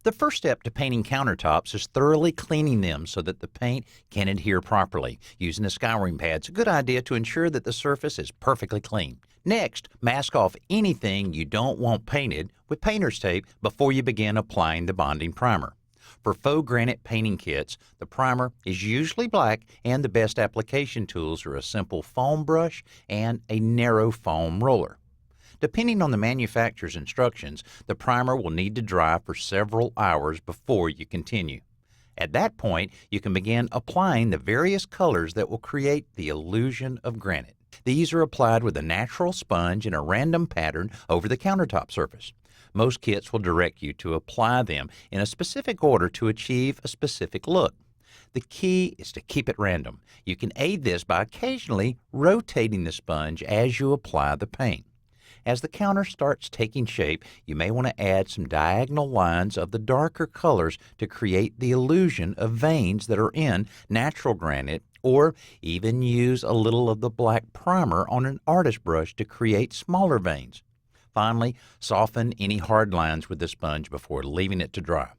The first step to painting countertops is thoroughly cleaning them so that the paint can adhere properly. Using a scouring pad is a good idea to ensure that the surface is perfectly clean. Next, mask off anything you don't want painted with painter's tape before you begin applying the bonding primer. For faux granite painting kits, the primer is usually black, and the best application tools are a simple foam brush and a narrow foam roller. Depending on the manufacturer's instructions, the primer will need to dry for several hours before you continue. At that point, you can begin applying the various colors that will create the illusion of granite. These are applied with a natural sponge in a random pattern over the countertop surface. Most kits will direct you to apply them in a specific order to achieve a specific look. The key is to keep it random. You can aid this by occasionally rotating the sponge as you apply the paint. As the counter starts taking shape, you may want to add some diagonal lines of the darker colors to create the illusion of veins that are in natural granite, or even use a little of the black primer on an artist brush to create smaller veins. Finally, soften any hard lines with the sponge before leaving it to dry.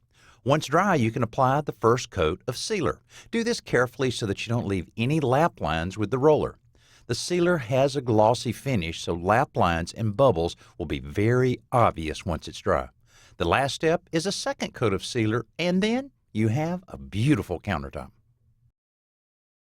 Once dry, you can apply the first coat of sealer. Do this carefully so that you don't leave any lap lines with the roller. The sealer has a glossy finish, so lap lines and bubbles will be very obvious once it's dry. The last step is a second coat of sealer, and then you have a beautiful countertop.